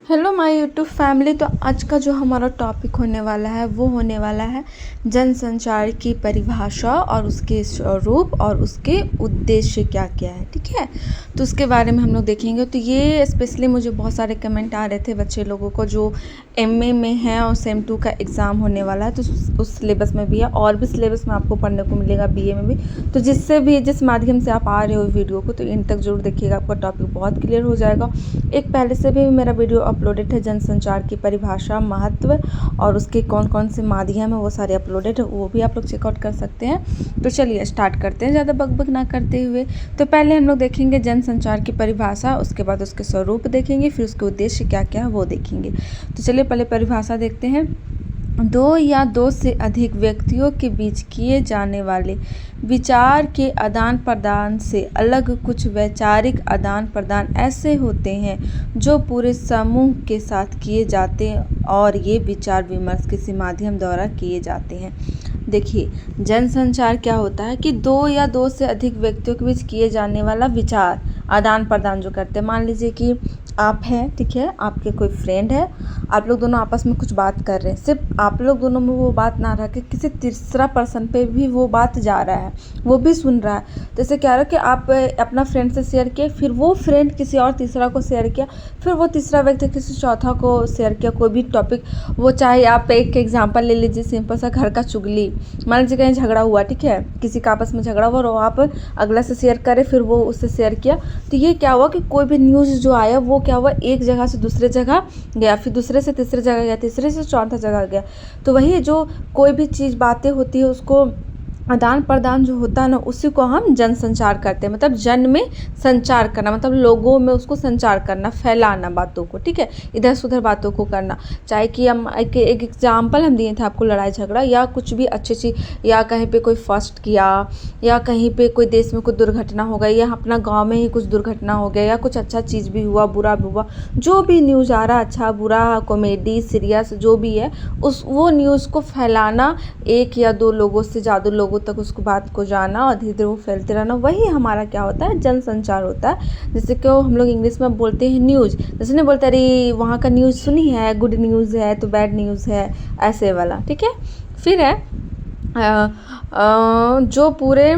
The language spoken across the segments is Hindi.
Hello my YouTube family. तो आज का जो हमारा टॉपिक होने वाला है वो होने वाला है जनसंचार की परिभाषा और उसके स्वरूप और उसके उद्देश्य क्या क्या है। ठीक है, तो उसके बारे में हम लोग देखेंगे। तो ये स्पेशली मुझे बहुत सारे कमेंट आ रहे थे बच्चे लोगों को जो एमए में है और सेम 2 का एग्ज़ाम होने वाला है, तो उस सिलेबस में भी है और भी सिलेबस में आपको पढ़ने को मिलेगा बीए में भी। तो जिस माध्यम से आप आ रहे हो वीडियो को, तो इन तक जरूर देखिएगा, आपका टॉपिक बहुत क्लियर हो जाएगा। एक पहले से भी मेरा वीडियो अपलोडेड है, जनसंचार की परिभाषा, महत्व और उसके कौन कौन से माध्यम है वो सारे अपलोडेड है, वो भी आप लोग चेकआउट कर सकते हैं। तो चलिए स्टार्ट करते हैं ज़्यादा बकबक ना करते हुए। तो पहले हम लोग देखेंगे जनसंचार की परिभाषा, उसके बाद उसके स्वरूप देखेंगे, फिर उसके उद्देश्य क्या क्या है वो देखेंगे। तो चलिए पहले परिभाषा देखते हैं। दो या दो से अधिक व्यक्तियों के बीच किए जाने वाले विचार के आदान प्रदान से अलग कुछ वैचारिक आदान प्रदान ऐसे होते हैं जो पूरे समूह के साथ किए जाते हैं और ये विचार विमर्श किसी माध्यम द्वारा किए जाते हैं। देखिए, जनसंचार क्या होता है कि दो या दो से अधिक व्यक्तियों के बीच किए जाने वाला विचार आदान प्रदान जो करते हैं। मान लीजिए कि आप हैं, ठीक है, आपके कोई फ्रेंड है, आप लोग दोनों आपस में कुछ बात कर रहे हैं, सिर्फ आप लोग दोनों में वो बात ना रह के किसी तीसरा पर्सन पे भी वो बात जा रहा है, वो भी सुन रहा है। जैसे क्या रहा कि आप अपना फ्रेंड से शेयर किए, फिर वो फ्रेंड किसी और तीसरा को शेयर किया, फिर वो तीसरा व्यक्ति किसी चौथा को शेयर किया, कोई भी टॉपिक, वो चाहे आप एक एग्जाम्पल ले लीजिए, सिंपल सा घर का चुगली। मान लीजिए कहीं झगड़ा हुआ, ठीक है, किसी का आपस में झगड़ा हुआ और आप अगला से शेयर करें, फिर वो उससे शेयर किया, तो ये क्या हुआ कि कोई भी न्यूज़ जो आया वो क्या हुआ, एक जगह से दूसरे जगह गया, फिर दूसरे से तीसरे जगह गया, तीसरे से चौथा जगह गया। तो वही जो कोई भी चीज़ बातें होती है उसको आदान प्रदान जो होता है ना, उसी को हम जनसंचार करते हैं। मतलब जन में संचार करना, मतलब लोगों में उसको संचार करना, फैलाना बातों को, ठीक है, इधर से उधर बातों को करना। चाहे कि हम एक एग्जाम्पल हम दिए थे आपको, लड़ाई झगड़ा या कुछ भी अच्छी चीज़, या कहीं पे कोई फर्स्ट किया, या कहीं पे कोई देश में कोई दुर्घटना हो गई, या अपना गाँव में ही कुछ दुर्घटना हो गया, या कुछ अच्छा चीज़ भी हुआ, बुरा भी हुआ, जो भी न्यूज़ आ रहा, अच्छा बुरा, कॉमेडी, सीरियस, जो भी है, वो न्यूज़ को फैलाना, एक या दो लोगों से ज़्यादा लोगों तक उसको बात को जाना और धीरे धीरे वो फैलते रहना, वही हमारा क्या होता है, जनसंचार होता है। जैसे कि हम लोग इंग्लिश में बोलते हैं न्यूज़, जैसे नहीं बोलते अरे वहाँ का न्यूज़ सुनी है, गुड न्यूज़ है तो बैड न्यूज़ है, ऐसे वाला, ठीक है। फिर है जो पूरे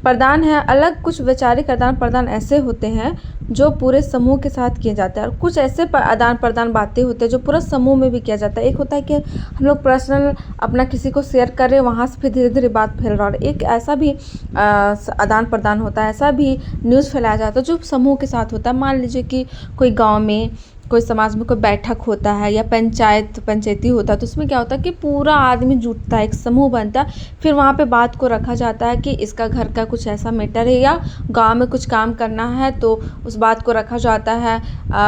प्रदान है, अलग कुछ वैचारिक आदान प्रदान ऐसे होते हैं जो पूरे समूह के साथ किए जाते हैं, और कुछ ऐसे आदान प्रदान बातें होते हैं जो पूरा समूह में भी किया जाता है। एक होता है कि हम लोग पर्सनल अपना किसी को शेयर कर रहे हैं, वहाँ से फिर धीरे धीरे बात फैल रहा है। एक ऐसा भी आदान प्रदान होता है, ऐसा भी न्यूज़ फैलाया जाता है जो समूह के साथ होता है। मान लीजिए कि कोई गाँव में, कोई समाज में कोई बैठक होता है या पंचायती होता है, तो उसमें क्या होता है कि पूरा आदमी जुटता है, एक समूह बनता है, फिर वहाँ पे बात को रखा जाता है कि इसका घर का कुछ ऐसा मैटर है या गांव में कुछ काम करना है, तो उस बात को रखा जाता है।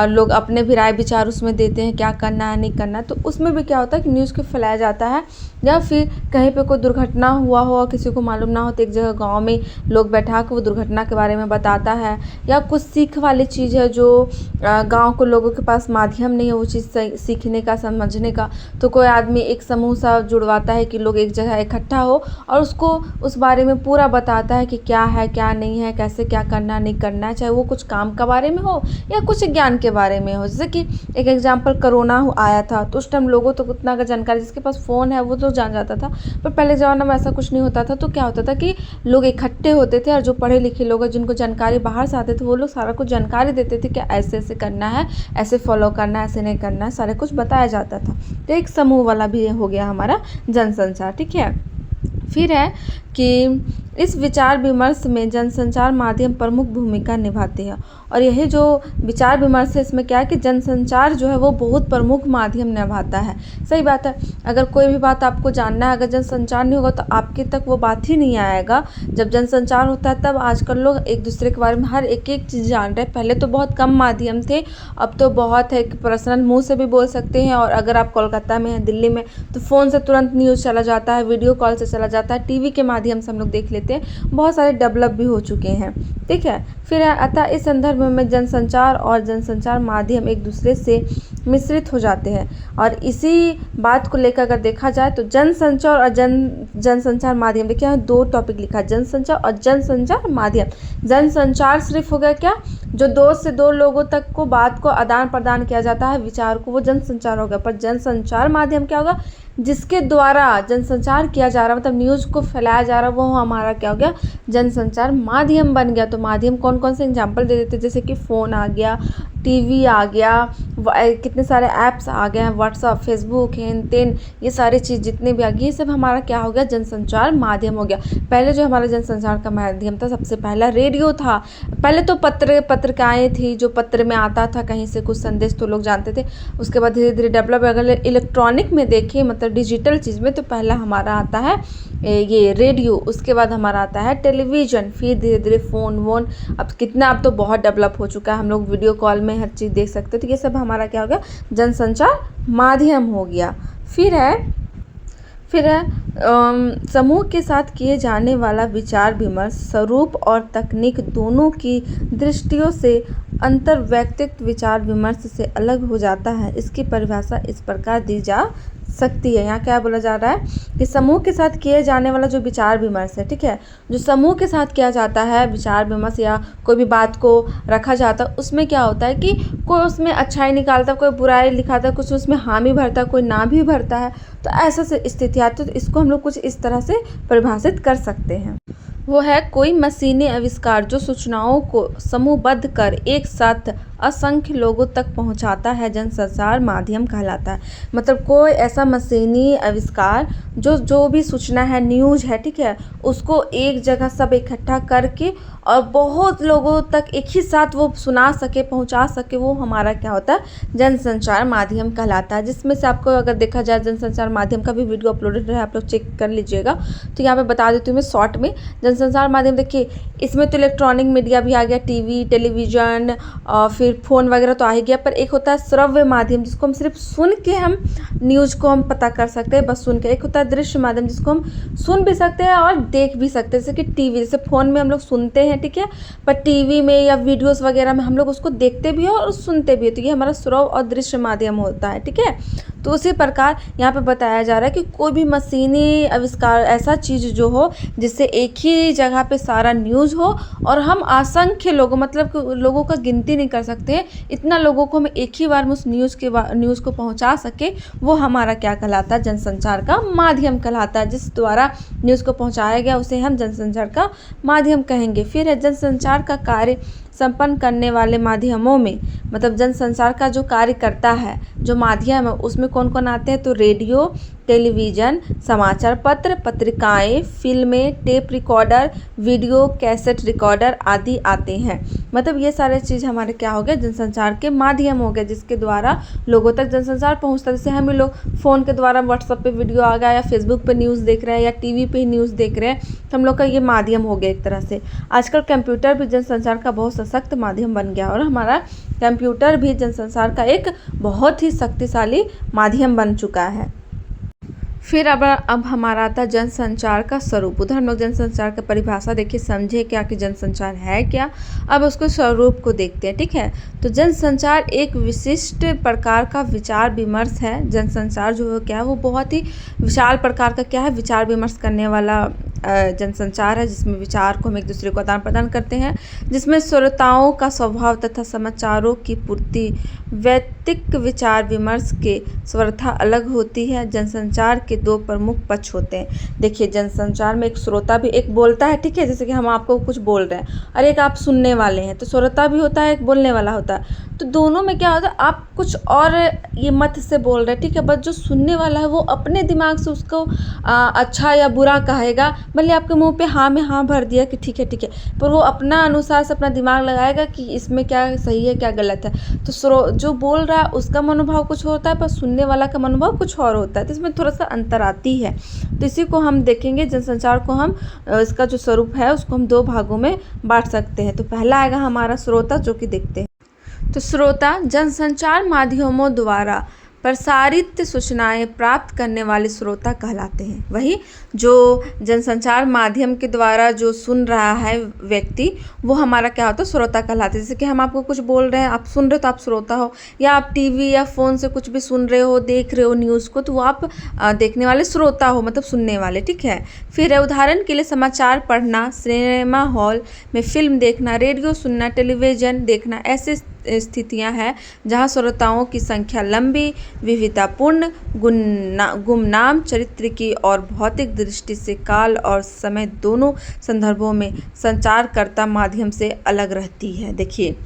लोग अपने भी राय विचार उसमें देते हैं, क्या करना है नहीं करना है, तो उसमें भी क्या होता है कि न्यूज़ को फैलाया जाता है। या फिर कहीं पे कोई दुर्घटना हुआ हो, किसी को मालूम ना हो, तो एक जगह गाँव में लोग बैठा कर वो दुर्घटना के बारे में बताता है। या कुछ सीख वाली चीज़ है जो गाँव को लोगों के पास माध्यम नहीं है वो चीज़ सीखने का, समझने का, तो कोई आदमी एक समूह सा जुड़वाता है कि लोग एक जगह इकट्ठा हो और उसको उस बारे में पूरा बताता है कि क्या है क्या नहीं है, कैसे क्या करना नहीं करना है, चाहे वो कुछ काम का बारे में हो या कुछ ज्ञान के बारे में हो। जैसे कि एक एग्जाम्पल, कोरोना आया था तो उस टाइम लोगों तो उतना जानकारी, जिसके पास फ़ोन है वो तो जान जाता था, पर पहले ज़माना में ऐसा कुछ नहीं होता था। तो क्या होता था कि लोग इकट्ठे होते थे और जो पढ़े लिखे लोग हैं, जिनको जानकारी बाहर से आते थे, वो लोग सारा कुछ जानकारी देते थे कि ऐसे ऐसे करना है, ऐसे फॉलो करना है, ऐसे नहीं करना है, सारे कुछ बताया जाता था। तो एक समूह वाला भी हो गया हमारा जनसंचार, ठीक है। फिर है कि इस विचार विमर्श में जनसंचार माध्यम प्रमुख भूमिका निभाते हैं, और यही जो विचार विमर्श है इसमें क्या है कि जनसंचार जो है वो बहुत प्रमुख माध्यम निभाता है। सही बात है, अगर कोई भी बात आपको जानना है, अगर जनसंचार नहीं होगा तो आपके तक वो बात ही नहीं आएगा। जब जनसंचार होता है तब आजकल लोग एक दूसरे के बारे में हर एक चीज़ जान रहे हैं। पहले तो बहुत कम माध्यम थे, अब तो बहुत है कि पर्सनल मुँह से भी बोल सकते हैं, और अगर आप कोलकाता में हैं, दिल्ली में, तो फ़ोन से तुरंत न्यूज़ चला जाता है, वीडियो कॉल से चला जाता है, टीवी के माध्यम से हम लोग देख लेते लेते हैं, बहुत सारे डेवलप भी हो चुके हैं, ठीक है। फिर अतः इस संदर्भ में जनसंचार और जनसंचार माध्यम एक दूसरे से मिश्रित हो जाते हैं। और इसी बात को लेकर अगर देखा जाए तो जनसंचार और जनसंचार माध्यम, देखिए यहाँ 2 टॉपिक लिखा है, जनसंचार और जनसंचार माध्यम। जनसंचार सिर्फ हो गया क्या, जो 2 से 2 लोगों तक को बात को आदान प्रदान किया जाता है, विचार को, वो जनसंचार होगा। पर जनसंचार माध्यम क्या होगा, जिसके द्वारा जनसंचार किया जा रहा, मतलब न्यूज़ को फैलाया जा रहा, वो हमारा क्या हो गया, जनसंचार माध्यम बन गया। तो माध्यम कौन कौन से एग्जांपल दे देते, जैसे कि फ़ोन आ गया, टीवी आ गया, कितने सारे ऐप्स आ गए हैं, व्हाट्सअप, फेसबुक, हेन टेन, ये सारी चीज़ जितने भी आ गई, ये सब हमारा क्या हो गया, जनसंचार माध्यम हो गया। पहले जो हमारा जनसंचार का माध्यम था, सबसे पहला रेडियो था। पहले तो पत्रिकाएँ थी, जो पत्र में आता था कहीं से कुछ संदेश, तो लोग जानते थे। उसके बाद धीरे धीरे डेवलप, अगर इलेक्ट्रॉनिक में देखें, मतलब डिजिटल चीज़ में, तो पहला हमारा आता है ये रेडियो, उसके बाद हमारा आता है टेलीविज़न, फिर धीरे धीरे फ़ोन वोन, अब तो बहुत डेवलप हो चुका है, हम लोग वीडियो कॉल में हर चीज़ देख सकते हैं। तो ये सब हमारा क्या हो गया, जनसंचार माध्यम हो गया। फिर है समूह के साथ किए जाने वाला विचार विमर्श स्वरूप और तकनीक दोनों की दृष्टियों से अंतर्वैयक्तिक विचार विमर्श से अलग हो जाता है। इसकी परिभाषा इस प्रकार दी जा सकती है। यहाँ क्या बोला जा रहा है कि समूह के साथ किए जाने वाला जो विचार विमर्श है, ठीक है, जो समूह के साथ किया जाता है विचार विमर्श या कोई भी बात को रखा जाता है, उसमें क्या होता है कि कोई उसमें अच्छाई निकालता, कोई बुराई दिखाता, कुछ उसमें हामी भरता, कोई ना भी भरता है। तो ऐसा से स्थिति आती है। तो इसको हम लोग कुछ इस तरह से परिभाषित कर सकते हैं। वो है कोई मशीनी आविष्कार जो सूचनाओं को समूहबद्ध कर एक साथ असंख्य लोगों तक पहुंचाता है, जनसंचार माध्यम कहलाता है। मतलब कोई ऐसा मशीनी आविष्कार जो भी सूचना है, न्यूज़ है, ठीक है, उसको एक जगह सब इकट्ठा करके और बहुत लोगों तक एक ही साथ वो सुना सके, पहुंचा सके, वो हमारा क्या होता है, जनसंचार माध्यम कहलाता है। जिसमें से आपको अगर देखा जाए जनसंचार माध्यम का भी वीडियो अपलोडेड है, आप लोग चेक कर लीजिएगा। तो यहाँ पे बता देती हूँ मैं शॉर्ट में। जनसंचार माध्यम देखिए, इसमें तो इलेक्ट्रॉनिक मीडिया भी आ गया, टीवी, टेलीविज़न, फिर फ़ोन वगैरह तो आ ही गया। पर एक होता है श्रव्य माध्यम, जिसको हम सिर्फ सुन के हम न्यूज़ को हम पता कर सकते हैं, बस सुन के। एक होता है दृश्य माध्यम, जिसको हम सुन भी सकते हैं और देख भी सकते हैं, जैसे कि टीवी, जैसे फ़ोन में हम लोग सुनते हैं, ठीक है, पर टीवी में या वीडियोस वगैरह में हम लोग उसको देखते भी हो और सुनते भी हो। तो ये हमारा श्रव्य और दृश्य माध्यम होता है, ठीक है। तो उसी प्रकार यहाँ पे बताया जा रहा है कि कोई भी मशीनी आविष्कार, ऐसा चीज़ जो हो जिससे एक ही जगह पे सारा न्यूज़ हो और हम असंख्य लोगों, मतलब लोगों का गिनती नहीं कर सकते हैं, इतना लोगों को हम एक ही बार में उस न्यूज़ को पहुँचा सके, वो हमारा क्या कहलाता है, जनसंचार का माध्यम कहलाता है। जिस द्वारा न्यूज़ को पहुँचाया गया उसे हम जनसंचार का माध्यम कहेंगे। फिर है जनसंचार का कार्य संपन्न करने वाले माध्यमों में, मतलब जनसंचार का जो कार्य करता है, जो माध्यम है, उसमें कौन कौन आते हैं, तो रेडियो, टेलीविज़न, समाचार पत्र, पत्रिकाएं, फिल्में, tape recorder, video cassette recorder आदि आते हैं। मतलब ये सारे चीज़ हमारे क्या हो गए, जनसंचार के माध्यम हो गए, जिसके द्वारा लोगों तक जनसंचार पहुंचता है। जैसे हम लोग फ़ोन के द्वारा व्हाट्सएप पे वीडियो आ गया, या फेसबुक पे न्यूज़ देख रहे हैं, या टीवी पे ही न्यूज़ देख रहे हैं, तो हम लोग का ये माध्यम हो गया एक तरह से। आजकल कंप्यूटर भी जनसंचार का बहुत सशक्त माध्यम बन गया और हमारा कंप्यूटर भी जनसंचार का एक बहुत ही शक्तिशाली माध्यम बन चुका है। फिर अब हमारा आता है जनसंचार का स्वरूप। उधर हम लोग जनसंचार का परिभाषा देखिए, समझे क्या कि जनसंचार है क्या। अब उसको स्वरूप को देखते हैं, ठीक है। तो जनसंचार एक विशिष्ट प्रकार का विचार विमर्श है। जनसंचार जो है क्या है, वो बहुत ही विशाल प्रकार का क्या है, विचार विमर्श करने वाला जनसंचार है, जिसमें विचार को हम एक दूसरे को आदान प्रदान करते हैं, जिसमें श्रोताओं का स्वभाव तथा समाचारों की पूर्ति वैयक्तिक विचार विमर्श के सर्वथा अलग होती है। जनसंचार के 2 प्रमुख पक्ष होते हैं। देखिए, जनसंचार में एक श्रोता भी एक बोलता है, ठीक है, जैसे कि हम आपको कुछ बोल रहे हैं और एक आप सुनने वाले हैं, तो श्रोता भी होता है, एक बोलने वाला होता है। तो दोनों में क्या होता है, आप कुछ और ये मत से बोल रहे हैं, ठीक है, बस जो सुनने वाला है वो अपने दिमाग से उसको अच्छा या बुरा कहेगा। भले आपके मुंह पे हाँ में हाँ भर दिया कि ठीक है, पर वो अपना अनुसार से अपना दिमाग लगाएगा कि इसमें क्या सही है क्या गलत है। तो जो बोल रहा है उसका मनोभाव कुछ होता है, पर सुनने वाला का मनोभाव कुछ और होता है। तो इसमें थोड़ा सा अंतर आती है। तो इसी को हम देखेंगे, जनसंचार को हम इसका जो स्वरूप है उसको हम 2 भागों में बांट सकते हैं। तो पहला आएगा हमारा श्रोता, जो कि देखते हैं। तो श्रोता जनसंचार माध्यमों द्वारा प्रसारित सूचनाएं प्राप्त करने वाले श्रोता कहलाते हैं। वही जो जनसंचार माध्यम के द्वारा जो सुन रहा है व्यक्ति, वो हमारा क्या होता है, श्रोता कहलाते हैं। जैसे कि हम आपको कुछ बोल रहे हैं, आप सुन रहे हो तो आप श्रोता हो, या आप टीवी या फ़ोन से कुछ भी सुन रहे हो, देख रहे हो न्यूज़ को, तो वो आप देखने वाले श्रोता हो, मतलब सुनने वाले, ठीक है। फिर है उदाहरण के लिए समाचार पढ़ना, सिनेमा हॉल में फिल्म देखना, रेडियो सुनना, टेलीविज़न देखना, ऐसे स्थितियां हैं जहां श्रोताओं की संख्या लंबी, विविधतापूर्ण, गुमनाम चरित्र की और भौतिक दृष्टि से काल और समय दोनों संदर्भों में संचारकर्ता माध्यम से अलग रहती है। देखिए,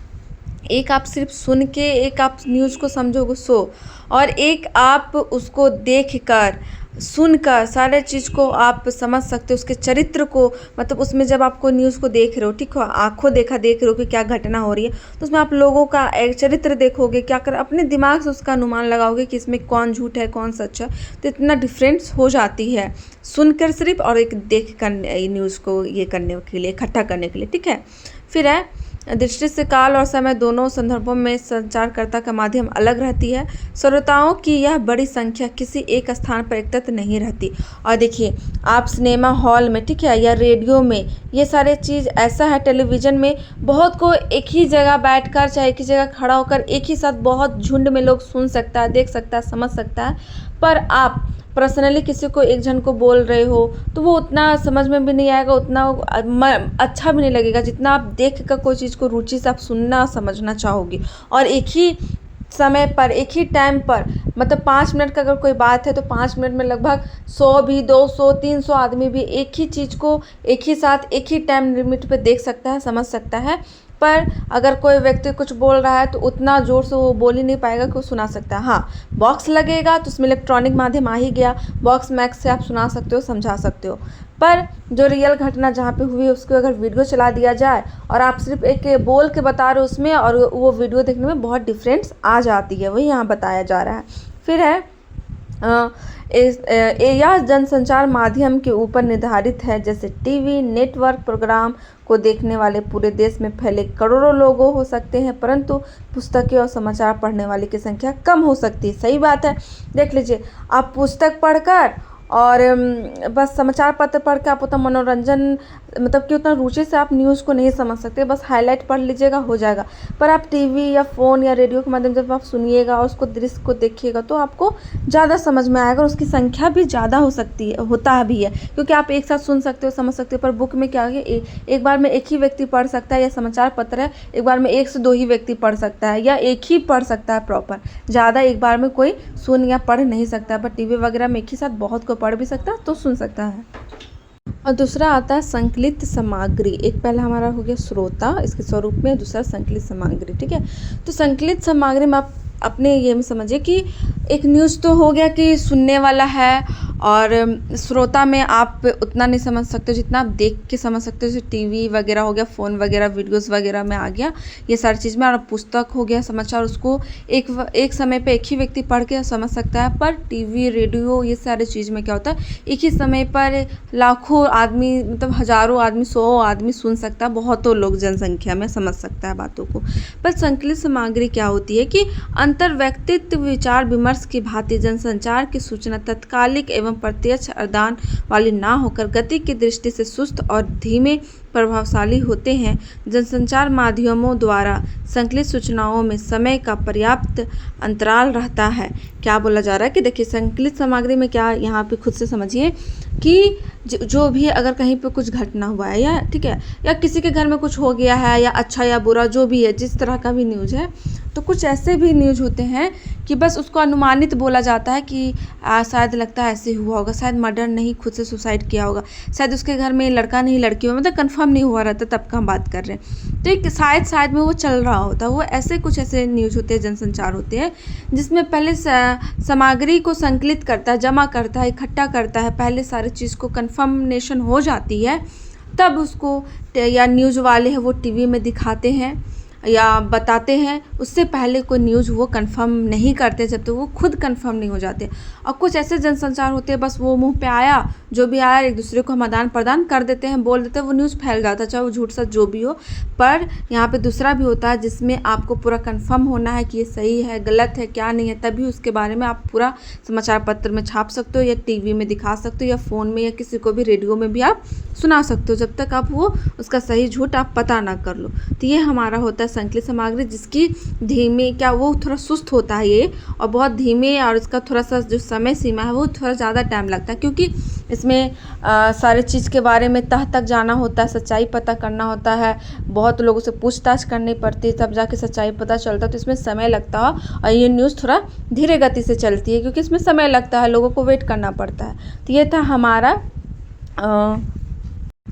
एक आप सिर्फ सुन के एक आप न्यूज़ को समझोगे सो, और एक आप उसको देख कर सुनकर सारे चीज़ को आप समझ सकते हो, उसके चरित्र को, मतलब उसमें जब आपको न्यूज़ को देख रहे हो, ठीक हो, आँखों देखा देख रहे हो कि क्या घटना हो रही है, तो उसमें आप लोगों का एक चरित्र देखोगे, क्या कर अपने दिमाग से उसका अनुमान लगाओगे कि इसमें कौन झूठ है कौन सच है। तो इतना डिफरेंस हो जाती है सुनकर सिर्फ और एक देख कर न्यूज़ को ये करने के लिए, इकट्ठा करने के लिए, ठीक है। फिर है दृष्टि से काल और समय दोनों संदर्भों में संचारकर्ता का माध्यम अलग रहती है। श्रोताओं की यह बड़ी संख्या किसी एक स्थान पर एकत्रित नहीं रहती। और देखिए, आप सिनेमा हॉल में, ठीक है, या रेडियो में, ये सारे चीज़ ऐसा है, टेलीविज़न में बहुत को एक ही जगह बैठकर, चाहे एक ही जगह खड़ा होकर एक ही साथ बहुत झुंड में लोग सुन सकता है, देख सकता है, समझ सकता है। पर आप पर्सनली किसी को एक जन को बोल रहे हो तो वो उतना समझ में भी नहीं आएगा, उतना अच्छा भी नहीं लगेगा जितना आप देख कर कोई चीज़ को रुचि से आप सुनना समझना चाहोगे। और एक ही समय पर, एक ही टाइम पर, मतलब 5 मिनट का अगर कोई बात है तो 5 मिनट में लगभग 100 भी, 200, 300 आदमी भी एक ही चीज़ को एक ही साथ एक ही टाइम लिमिट पे देख सकता है, समझ सकता है। पर अगर कोई व्यक्ति कुछ बोल रहा है तो उतना ज़ोर से वो बोल ही नहीं पाएगा कि वो सुना सकता है। हाँ, बॉक्स लगेगा तो उसमें इलेक्ट्रॉनिक माध्यम आ ही गया, बॉक्स मैक्स से आप सुना सकते हो, समझा सकते हो। पर जो रियल घटना जहाँ पे हुई है उसको अगर वीडियो चला दिया जाए और आप सिर्फ एक बोल के बता रहे हो उसमें, और वो वीडियो देखने में बहुत डिफरेंस आ जाती है, वही यहाँ बताया जा रहा है। फिर है यह जनसंचार माध्यम के ऊपर निर्धारित है, जैसे टीवी नेटवर्क प्रोग्राम को देखने वाले पूरे देश में फैले करोड़ों लोग हो सकते हैं, परंतु पुस्तकें और समाचार पढ़ने वाले की संख्या कम हो सकती है। सही बात है। देख लीजिए, आप पुस्तक पढ़कर और बस समाचार पत्र पढ़ के आप उतना मनोरंजन, मतलब कि उतना रुचि से आप न्यूज़ को नहीं समझ सकते, बस हाईलाइट पढ़ लीजिएगा, हो जाएगा। पर आप टीवी या फ़ोन या रेडियो के माध्यम से जब आप सुनिएगा और उसको दृश्य को देखिएगा तो आपको ज़्यादा समझ में आएगा, और उसकी संख्या भी ज़्यादा हो सकती है, होता भी है, क्योंकि आप एक साथ सुन सकते हो, समझ सकते हो। पर बुक में क्या है, एक बार में एक ही व्यक्ति पढ़ सकता है, या समाचार पत्र है एक बार में 1 से 2 ही व्यक्ति पढ़ सकता है, या एक ही पढ़ सकता है प्रॉपर, ज़्यादा एक बार में कोई सुन या पढ़ नहीं सकता। पर टीवी वगैरह में एक ही साथ बहुत को पढ़ भी सकता है, तो सुन सकता है। और दूसरा आता है संकलित सामग्री। एक पहला हमारा हो गया श्रोता इसके स्वरूप में, दूसरा संकलित सामग्री, ठीक है। तो संकलित सामग्री में आप अपने ये में समझिए कि एक न्यूज़ तो हो गया कि सुनने वाला है, और श्रोता में आप उतना नहीं समझ सकते जितना आप देख के समझ सकते हो, जैसे टीवी वगैरह हो गया, फ़ोन वगैरह, वीडियोस वगैरह में आ गया ये सारी चीज़ में। और पुस्तक हो गया, समाचार, उसको एक समय पे एक ही व्यक्ति पढ़ के समझ सकता है। पर टीवी रेडियो ये सारी चीज़ में क्या होता है, एक ही समय पर लाखों आदमी, मतलब हज़ारों आदमी, 100 आदमी सुन सकता है, बहुतों लोग जनसंख्या में समझ सकता है बातों को। पर संकलित सामग्री क्या होती है कि अंतर व्यक्तित्व विचार विमर्श की भांति जनसंचार की सूचना तत्कालिक एवं प्रत्यक्ष आदान वाली ना होकर गति की दृष्टि से सुस्त और धीमे प्रभावशाली होते हैं। जनसंचार माध्यमों द्वारा संकलित सूचनाओं में समय का पर्याप्त अंतराल रहता है। क्या बोला जा रहा है कि देखिए, संकलित सामग्री में क्या, यहाँ पे खुद से समझिए कि जो भी अगर कहीं पे कुछ घटना हुआ है, या ठीक है, या किसी के घर में कुछ हो गया है, या अच्छा या बुरा जो भी है, जिस तरह का भी न्यूज़ है, तो कुछ ऐसे भी न्यूज़ होते हैं कि बस उसको अनुमानित बोला जाता है कि शायद लगता है ऐसे हुआ होगा, शायद मर्डर नहीं, खुद से सुसाइड किया होगा, शायद उसके घर में लड़का नहीं लड़की हो, मतलब कंफर्म नहीं हुआ रहता, तब का हम बात कर रहे हैं। तो एक शायद में वो चल रहा होता है, वो ऐसे कुछ ऐसे न्यूज़ होते हैं, जनसंचार होते हैं, जिसमें पहले सामग्री को संकलित करता है, जमा करता है, इकट्ठा करता है, पहले सारी चीज़ को कन्फर्मेशन हो जाती है, तब उसको या न्यूज़ वाले हैं वो टीवी में दिखाते हैं, या बताते हैं, उससे पहले कोई न्यूज़ वो कंफर्म नहीं करते जब तक वो खुद कंफर्म नहीं हो जाते। और कुछ ऐसे जनसंचार होते हैं, बस वो मुंह पे आया, जो भी आया एक दूसरे को हम आदान प्रदान कर देते हैं, बोल देते हैं, वो न्यूज़ फैल जाता है, चाहे वो झूठ सच जो भी हो। पर यहाँ पे दूसरा भी होता है जिसमें आपको पूरा कंफर्म होना है कि ये सही है गलत है क्या नहीं है, तभी उसके बारे में आप पूरा समाचार पत्र में छाप सकते हो या टीवी में दिखा सकते हो या फ़ोन में या किसी को भी रेडियो में भी आप सुना सकते हो, जब तक आप वो उसका सही झूठ आप पता ना कर लो। तो ये हमारा होता है संकलित सामग्री, जिसकी धीमे क्या वो थोड़ा सुस्त होता है ये, और बहुत धीमे, और इसका थोड़ा सा जो समय सीमा है वो थोड़ा ज़्यादा टाइम लगता है, क्योंकि इसमें सारे चीज़ के बारे में तह तक जाना होता है, सच्चाई पता करना होता है, बहुत लोगों से पूछताछ करनी पड़ती है, तब जाके सच्चाई पता चलता है। तो इसमें समय लगता है और ये न्यूज़ थोड़ा धीरे गति से चलती है, क्योंकि इसमें समय लगता है, लोगों को वेट करना पड़ता है। तो ये था हमारा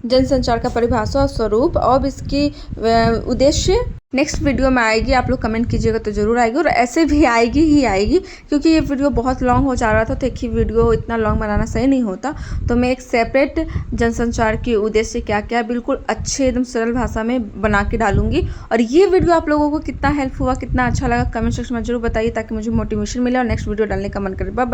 जनसंचार का परिभाषा और स्वरूप और इसकी उद्देश्य। नेक्स्ट वीडियो में आएगी, आप लोग कमेंट कीजिएगा तो ज़रूर आएगी, और ऐसे भी आएगी ही आएगी, क्योंकि ये वीडियो बहुत लॉन्ग हो जा रहा था, तो एक ही वीडियो इतना लॉन्ग बनाना सही नहीं होता। तो मैं एक सेपरेट जनसंचार की उद्देश्य क्या क्या बिल्कुल अच्छे एकदम सरल भाषा में बना के डालूंगी। और ये वीडियो आप लोगों को कितना हेल्प हुआ, कितना अच्छा लगा, कमेंट सेक्शन में जरूर बताइए, ताकि मुझे मोटिवेशन मिले और नेक्स्ट वीडियो डालने का मन करे। बाय।